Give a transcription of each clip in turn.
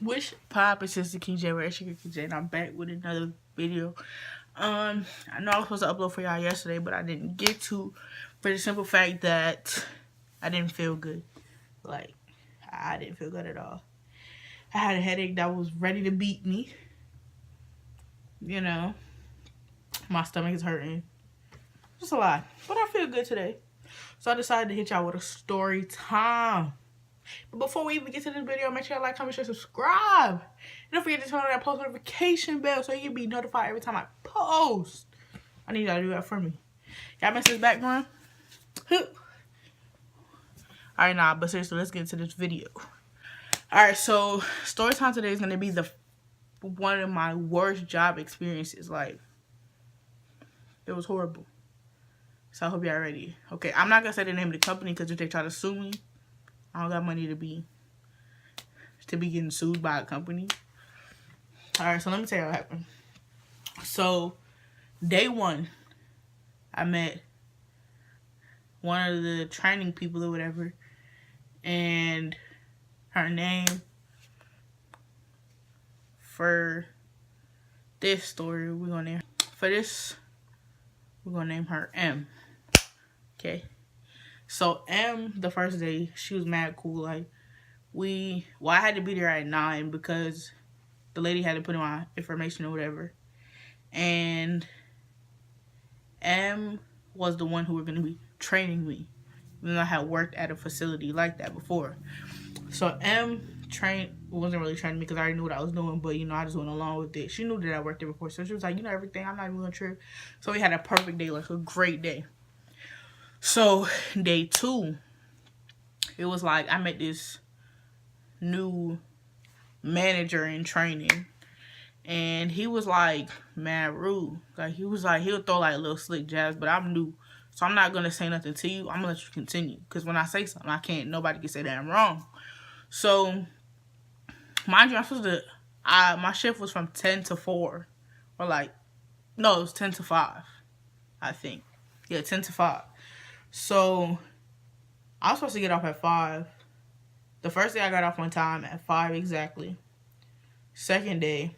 Which pop is Sister King J, where Sugar King J, and I'm back with another video. I know I was supposed to upload for y'all yesterday, but I didn't get to, for the simple fact that I didn't feel good. Like, I didn't feel good at all. I had a headache that was ready to beat me. You know, my stomach is hurting. Just a lot, but I feel good today. So I decided to hit y'all with a story time. But before we even get to this video, make sure you like, comment, share, subscribe. And don't forget to turn on that post notification bell so you can be notified every time I post. I need y'all to do that for me. Y'all miss this background? Alright, nah, but seriously, let's get into this video. Alright, so story time today is going to be one of my worst job experiences. Like, it was horrible. So I hope y'all ready. Okay, I'm not going to say the name of the company because if they try to sue me, I don't got money to be getting sued by a company. Alright, so let me tell you what happened. So, day one, I met one of the training people or whatever, and her name for this story, we're gonna name her M. Okay. So M, the first day, she was mad cool. Like, I had to be there at 9 because the lady had to put in my information or whatever. And M was the one who were going to be training me. Even though I had worked at a facility like that before. So M wasn't really training me because I already knew what I was doing. But, you know, I just went along with it. She knew that I worked there before. So she was like, you know everything. I'm not even going to trip. So we had a perfect day. Like, a great day. So, day 2, it was like I met this new manager in training. And he was like mad rude. Like, he was like, he'll throw like a little slick jabs, but I'm new. So I'm not going to say nothing to you. I'm going to let you continue. Because when I say something, nobody can say that I'm wrong. So, mind you, my shift was from 10 to 4. Or like, no, it was 10 to 5, I think. Yeah, 10 to 5. So, I was supposed to get off at 5. The first day I got off on time at 5 exactly. Second day,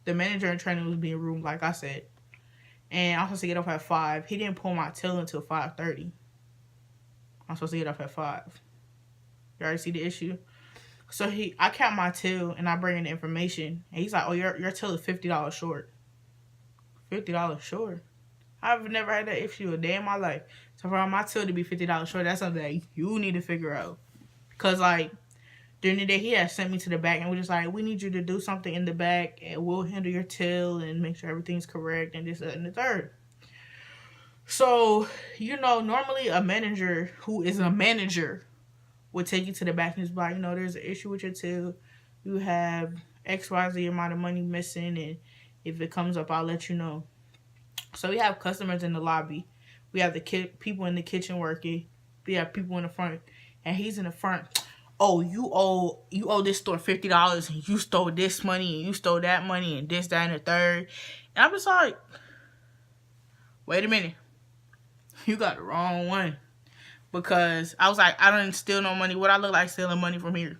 the manager in training was being rude, like I said. And I was supposed to get off at 5. He didn't pull my tail until 5:30. I'm supposed to get off at 5. You already see the issue? So I count my tail and I bring in the information. And he's like, oh, your tail is $50 short. $50 short? I've never had that issue a day in my life. So for my tail to be $50 short, that's something that you need to figure out. Because, like, during the day, he had sent me to the back and was just like, we need you to do something in the back and we'll handle your tail and make sure everything's correct and this, that, and the third. So, you know, normally a manager who is a manager would take you to the back and just be like, you know, there's an issue with your tail. You have XYZ amount of money missing, and if it comes up, I'll let you know. So we have customers in the lobby. We have the people in the kitchen working. We have people in the front, and he's in the front. Oh, you owe this store $50, and you stole this money, and you stole that money, and this, that, and the third. And I'm just like, wait a minute. You got the wrong one. Because I was like, I don't steal no money. What I look like stealing money from here?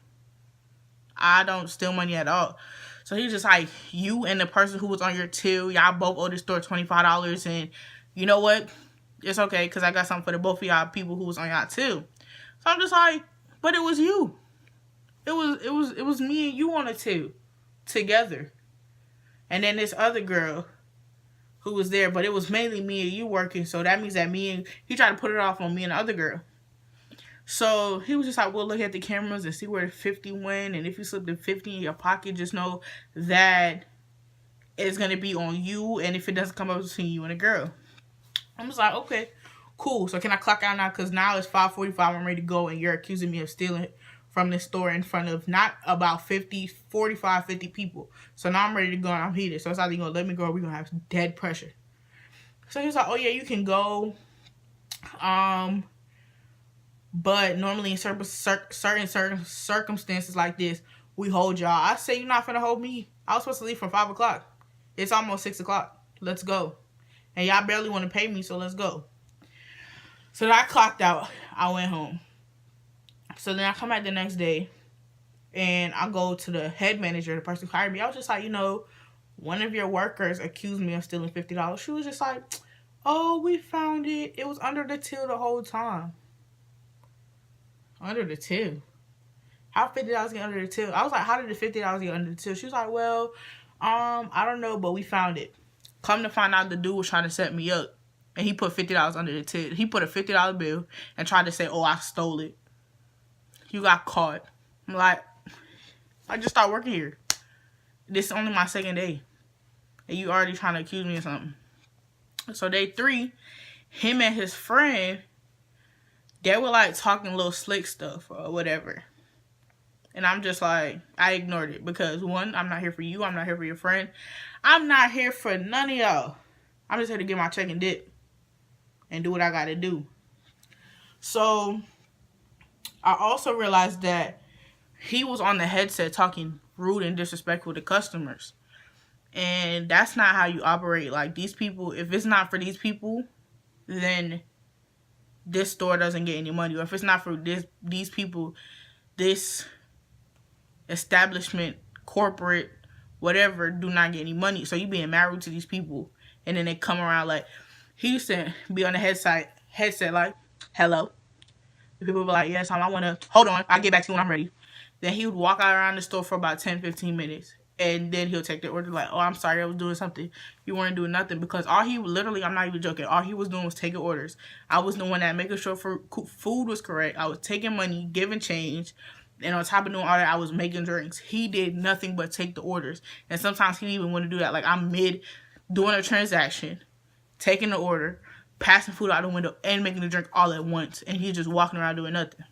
I don't steal money at all. So he was just like, you and the person who was on your till, y'all both owe the store $25. And you know what? It's okay, because I got something for the both of y'all people who was on y'all till. So I'm just like, but it was you. It was me and you on a till together. And then this other girl who was there, but it was mainly me and you working. So that means that he tried to put it off on me and the other girl. So he was just like, we'll look at the cameras and see where the 50 went. And if you slip the 50 in your pocket, just know that it's going to be on you. And if it doesn't come up between you and a girl. I'm just like, okay, cool. So can I clock out now? Because now it's 5:45. I'm ready to go. And you're accusing me of stealing from this store in front of not about 45, 50 people. So now I'm ready to go and I'm heated. So it's either you're going to let me go or we're going to have dead pressure. So he was like, oh yeah, you can go. But normally in certain circumstances like this, we hold y'all. I say you're not finna hold me. I was supposed to leave from 5 o'clock. It's almost 6 o'clock. Let's go. And y'all barely want to pay me, so let's go. So then I clocked out. I went home. So then I come back the next day. And I go to the head manager, the person who hired me. I was just like, you know, one of your workers accused me of stealing $50. She was just like, oh, we found it. It was under the till the whole time. Under the till? How $50 get under the till? I was like, how did the $50 get under the till? She was like, well, I don't know, but we found it. Come to find out, the dude was trying to set me up. And he put $50 under the till. He put a $50 bill and tried to say, oh, I stole it. You got caught. I'm like, I just started working here. This is only my second day. And you already trying to accuse me of something. So day 3, him and his friend, they were like talking little slick stuff or whatever. And I'm just like, I ignored it. Because 1, I'm not here for you. I'm not here for your friend. I'm not here for none of y'all. I'm just here to get my check and dip. And do what I gotta do. So, I also realized that he was on the headset talking rude and disrespectful to customers. And that's not how you operate. Like, these people, if it's not for these people, then this store doesn't get any money. Or if it's not for these people, this establishment, corporate, whatever, do not get any money. So you being married to these people, and then they come around like, he used to be on the headset like, hello. The people would be like, yes, I want to, hold on, I'll get back to you when I'm ready. Then he would walk out around the store for about 10-15 minutes. And then he'll take the order like, oh, I'm sorry, I was doing something. You weren't doing nothing. Because all he, literally, I'm not even joking, all he was doing was taking orders. I was the one that making sure food was correct. I was taking money, giving change. And on top of doing all that, I was making drinks. He did nothing but take the orders. And sometimes he didn't even want to do that. Like, I'm mid doing a transaction, taking the order, passing food out the window, and making the drink all at once. And he's just walking around doing nothing.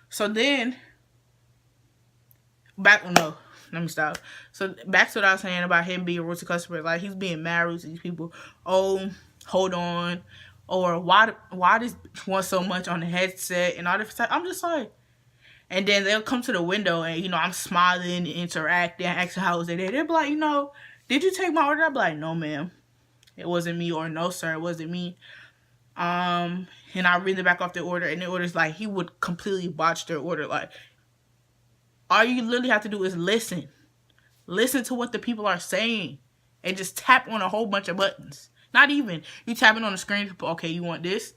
So then, let me stop. So back to what I was saying about him being rude to customers. Like, he's being mad rude to these people. Oh, hold on. Or why does want so much on the headset and all this stuff. I'm just like, and then they'll come to the window and, you know, I'm smiling, interacting, asking how was it there. They'll be like, you know, did you take my order? I'll be like, no, ma'am. It wasn't me. Or no, sir, it wasn't me. And I read it back off the order, and the order's like, he would completely botch their order. Like, all you literally have to do is listen. Listen to what the people are saying. And just tap on a whole bunch of buttons. Not even. You tapping on the screen. Okay, you want this?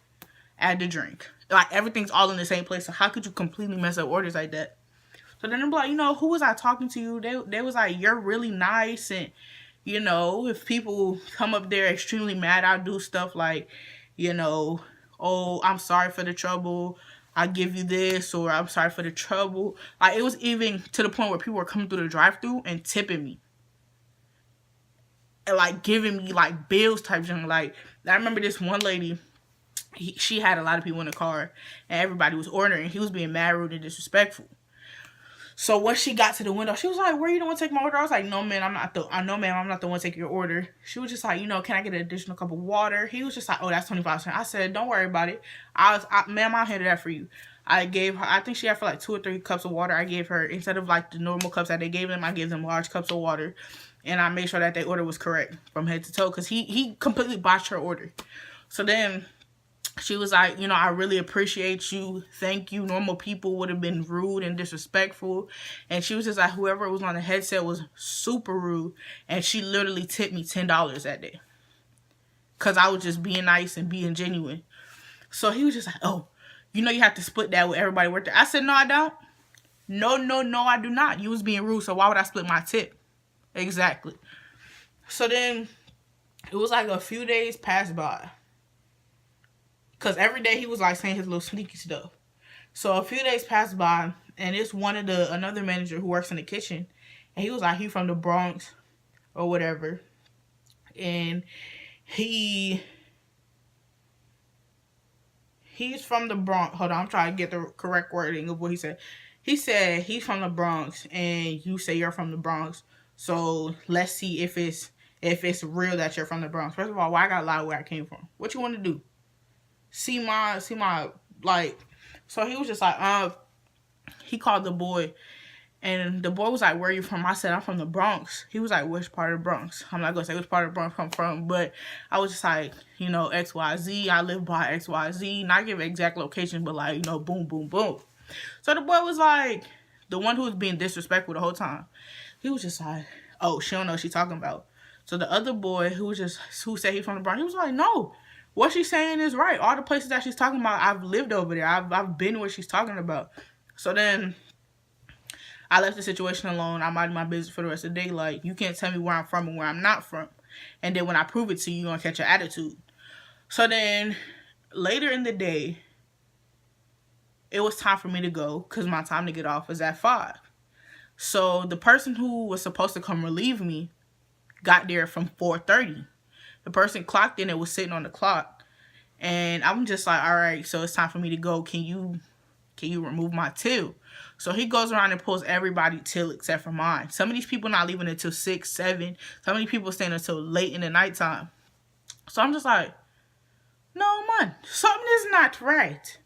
Add the drink. Like, everything's all in the same place. So how could you completely mess up orders like that? So then I'm like, you know, who was I talking to you? They was like, you're really nice. And, you know, if people come up there extremely mad, I'll do stuff like, you know, oh, I'm sorry for the trouble. I'll give you this, or I'm sorry for the trouble. Like, it was even to the point where people were coming through the drive-thru and tipping me. And, like, giving me, like, bills type thing. Like, I remember this one lady, she had a lot of people in the car, and everybody was ordering. He was being mad, rude, and disrespectful. So once she got to the window, she was like, "Where you don't want to take my order?" I was like, "No, man, I'm not the one taking your order." She was just like, "You know, can I get an additional cup of water?" He was just like, "Oh, that's 25 cents." I said, "Don't worry about it. Ma'am, I'll handle that for you." I gave her, I think she had for like 2 or 3 cups of water. I gave her, instead of like the normal cups that they gave them, I gave them large cups of water. And I made sure that their order was correct from head to toe, because he completely botched her order. So then she was like, you know, "I really appreciate you. Thank you. Normal people would have been rude and disrespectful." And she was just like, whoever was on the headset was super rude. And she literally tipped me $10 that day, because I was just being nice and being genuine. So he was just like, "Oh, you know you have to split that with everybody work there." I said, "No, I don't. No, I do not. You was being rude, so why would I split my tip?" Exactly. So then it was like a few days passed by. Because every day he was like saying his little sneaky stuff. So a few days passed by, and it's another manager who works in the kitchen. And he was like, he from the Bronx or whatever. And he's from the Bronx. Hold on, I'm trying to get the correct wording of what he said. He said he's from the Bronx, and you say you're from the Bronx. So let's see if it's real that you're from the Bronx. First of all, why I gotta lie where I came from? What you want to do? See my like. So he was just like, he called the boy, and the boy was like, "Where are you from?" I said, "I'm from the Bronx." He was like, "Which part of the Bronx?" I'm not gonna say which part of the Bronx I'm from, but I was just like, you know, XYZ. I live by XYZ. Not give an exact location, but like, you know, boom, boom, boom. So the boy was like, the one who was being disrespectful the whole time, he was just like, oh, she don't know what she's talking about. So the other boy who said he's from the Bronx, he was like, no, what she's saying is right. All the places that she's talking about, I've lived over there. I've been where she's talking about. So then I left the situation alone. I minded my business for the rest of the day. Like, you can't tell me where I'm from and where I'm not from. And then when I prove it to you, you're going to catch an attitude. So then later in the day, it was time for me to go because my time to get off was at 5. So the person who was supposed to come relieve me got there from 4:30. The person clocked in and was sitting on the clock. And I'm just like, all right, so it's time for me to go. Can you remove my till? So he goes around and pulls everybody till except for mine. Some of these people not leaving until 6, 7. Some of these people staying until late in the nighttime. So I'm just like, no, man, something is not right.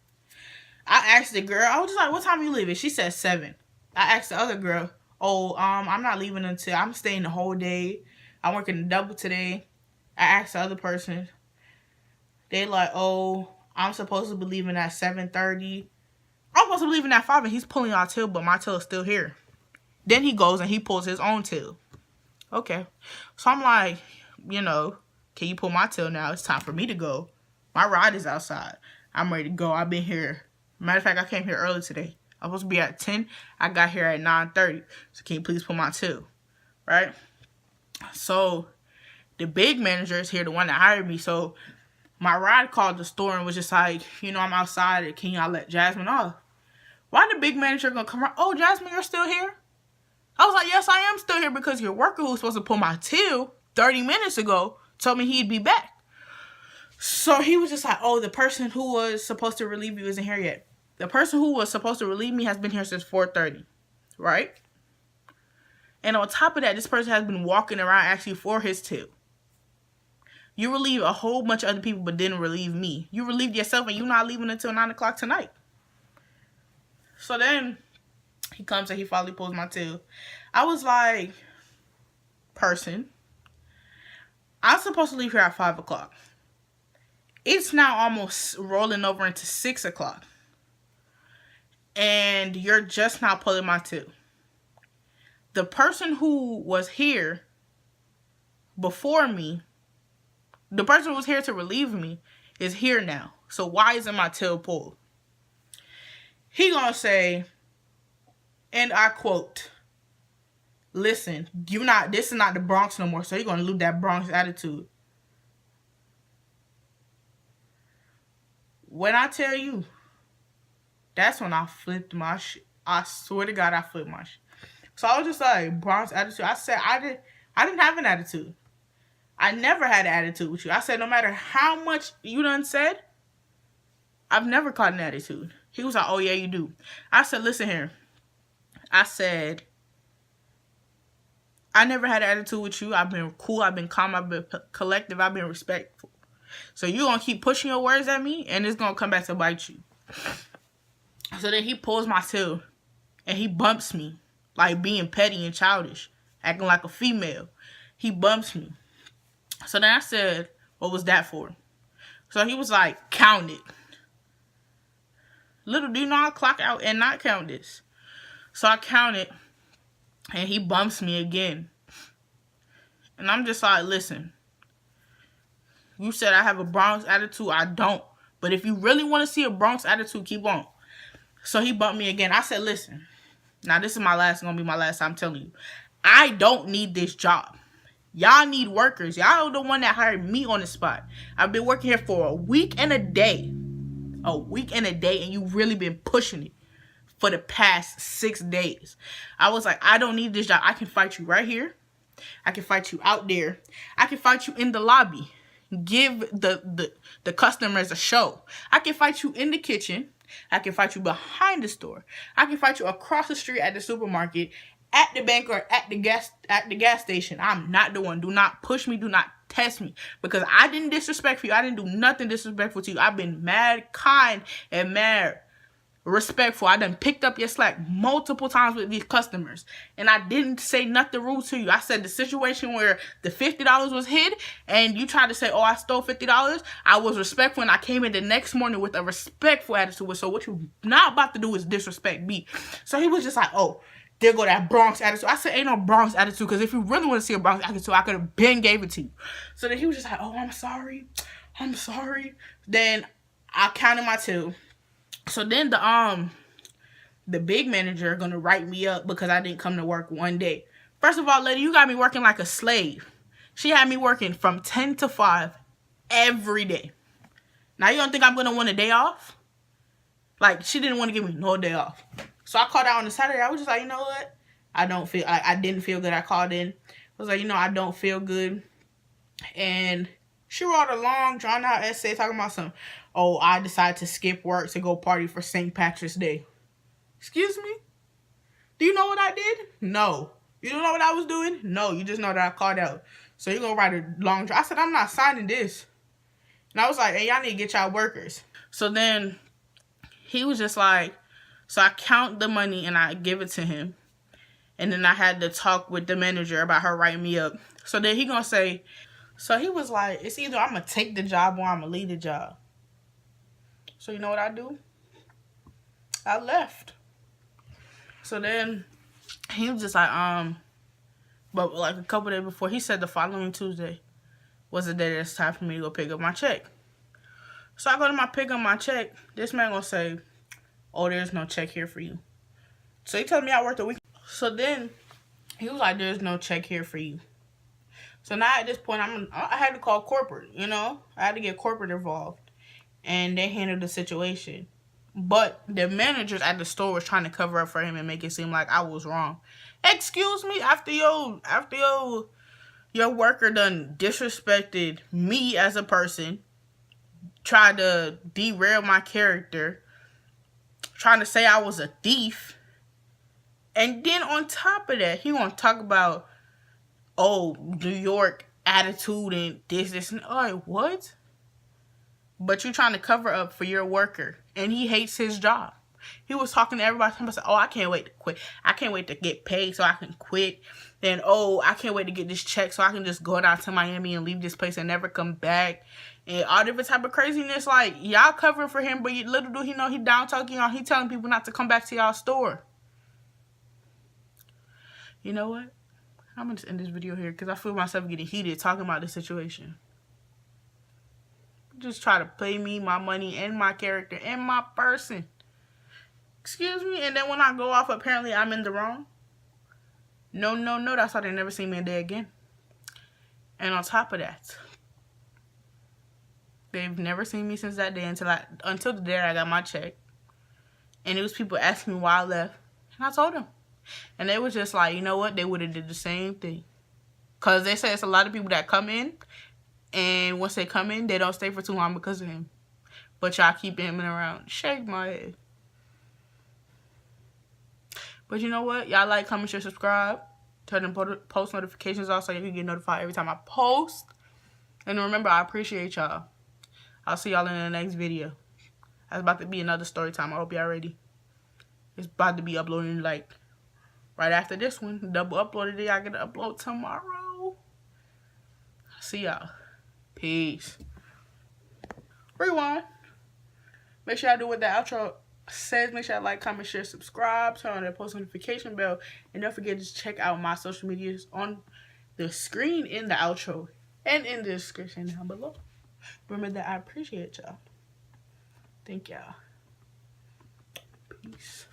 I asked the girl, I was just like, what time are you leaving? She said 7. I asked the other girl, oh, I'm not leaving until, I'm staying the whole day. I'm working a double today. I asked the other person. They like, oh, I'm supposed to be leaving at 7:30. I'm supposed to be leaving at 5 and he's pulling our till, but my till is still here. Then he goes and he pulls his own till. Okay. So I'm like, can you pull my till now? It's time for me to go. My ride is outside. I'm ready to go. I've been here. Matter of fact, I came here early today. I was supposed to be at 10. I got here at 9:30. So can you please pull my till? Right? So the big manager is here, the one that hired me. So my ride called the store and was just like, I'm outside. Can y'all let Jasmine off? Why the big manager gonna come around? Oh, Jasmine, you're still here? I was like, yes, I am still here because your worker who was supposed to pull my till 30 minutes ago told me he'd be back. So he was just like, oh, the person who was supposed to relieve you isn't here yet. The person who was supposed to relieve me has been here since 4:30, right? And on top of that, this person has been walking around actually for his till. You relieve a whole bunch of other people, but didn't relieve me. You relieved yourself, and you're not leaving until 9 o'clock tonight. So then he comes and he finally pulls my till. I was like, person, I'm supposed to leave here at 5 o'clock. It's now almost rolling over into 6 o'clock. And you're just now pulling my till. The person who was here before me, the person who was here to relieve me, is here now. So why isn't my till pulled? He gonna say, and I quote, listen, this is not the Bronx no more, so you're gonna lose that Bronx attitude. When I tell you, that's when I flipped my shit. I swear to God, I flipped my shit. So I was just like, Bronx attitude. I said, I didn't have an attitude. I never had an attitude with you. I said, no matter how much you done said, I've never caught an attitude. He was like, oh yeah, you do. I said, listen here. I said, I never had an attitude with you. I've been cool. I've been calm. I've been collective. I've been respectful. So you're going to keep pushing your words at me, and it's going to come back to bite you. So then he pulls my till, and he bumps me, like being petty and childish, acting like a female. He bumps me. So then I said, what was that for? So he was like, count it. Little do you know I clock out and not count this. So I counted, and he bumps me again. And I'm just like, listen, you said I have a Bronx attitude. I don't. But if you really want to see a Bronx attitude, keep on. So he bumped me again. I said, listen, now this is going to be my last time telling you. I don't need this job. Y'all need workers. Y'all are the one that hired me on the spot. I've been working here for a week and a day. And you really been pushing it for the past 6 days. I was like, I don't need this job. I can fight you right here. I can fight you out there. I can fight you in the lobby. Give the customers a show. I can fight you in the kitchen. I can fight you behind the store. I can fight you across the street at the supermarket, at the bank, or at the gas station. I'm not the one. Do not push me. Do not test me. Because I didn't disrespect you. I didn't do nothing disrespectful to you. I've been mad, kind, and mad respectful. I done picked up your slack multiple times with these customers, and I didn't say nothing rude to you. I said the situation where the $50 was hid, and you tried to say, oh, I stole $50. I was respectful, and I came in the next morning with a respectful attitude. So what you not about to do is disrespect me. So he was just like, oh, there go that Bronx attitude. I said, ain't no Bronx attitude, because if you really want to see a Bronx attitude, I could have been gave it to you. So then he was just like, oh, I'm sorry. I'm sorry. Then I counted my two. So then the big manager gonna write me up because I didn't come to work one day. First of all, lady, you got me working like a slave. She had me working from 10 to 5 every day. Now you don't think I'm gonna want a day off? Like, she didn't want to give me no day off. So I called out on the Saturday. I was just like, you know what? I didn't feel good. I called in. I was like, you know, I don't feel good. And she wrote a long, drawn out essay talking about some, oh, I decided to skip work to go party for St. Patrick's Day. Excuse me? Do you know what I did? No. You don't know what I was doing? No. You just know that I called out. So you're going to write a long, I said, I'm not signing this. And I was like, hey, y'all need to get y'all workers. So then he was just like, so I count the money and I give it to him. And then I had to talk with the manager about her writing me up. So then he going to say, so he was like, it's either I'm going to take the job or I'm going to leave the job. So you know what I do? I left. So then he was just like, but like a couple days before, he said the following Tuesday was the day that's time for me to go pick up my check. So I go to pick up my check. This man gonna say, oh, there's no check here for you. So he told me I worked a week. So then he was like, there's no check here for you. So now at this point, I had to call corporate, you know. I had to get corporate involved. And they handled the situation. But the managers at the store was trying to cover up for him and make it seem like I was wrong. Excuse me, after your worker done disrespected me as a person, tried to derail my character, trying to say I was a thief, and then on top of that, he gonna talk about, oh, New York attitude and this, and what? But you trying to cover up for your worker, and he hates his job. He was talking to everybody. He said, oh, I can't wait to quit. I can't wait to get paid so I can quit. Then, oh, I can't wait to get this check so I can just go down to Miami and leave this place and never come back. And all different type of craziness. Like, y'all covering for him, but little do he know he down talking y'all. He telling people not to come back to y'all store. You know what? I'm going to just end this video here because I feel myself getting heated talking about this situation. Just try to play me, my money, and my character, and my person. Excuse me? And then when I go off, apparently I'm in the wrong. No. That's why they never see me a day again. And on top of that, they've never seen me since that day until the day I got my check. And it was people asking me why I left. And I told them. And they was just like, you know what? They would have did the same thing. Because they say it's a lot of people that come in. And once they come in, they don't stay for too long because of him. But y'all keep him around. Shake my head. But you know what? Y'all like, comment, share, subscribe. Turn on post notifications off so you can get notified every time I post. And remember, I appreciate y'all. I'll see y'all in the next video. That's about to be another story time. I hope y'all ready. It's about to be uploading like right after this one. Double uploaded it. I get to upload tomorrow. See y'all. Peace. Rewind. Make sure I do what the outro says. Make sure I like, comment, share, subscribe, turn on the post notification bell, and don't forget to check out my social medias on the screen in the outro and in the description down below. Remember that I appreciate y'all. Thank y'all. Peace.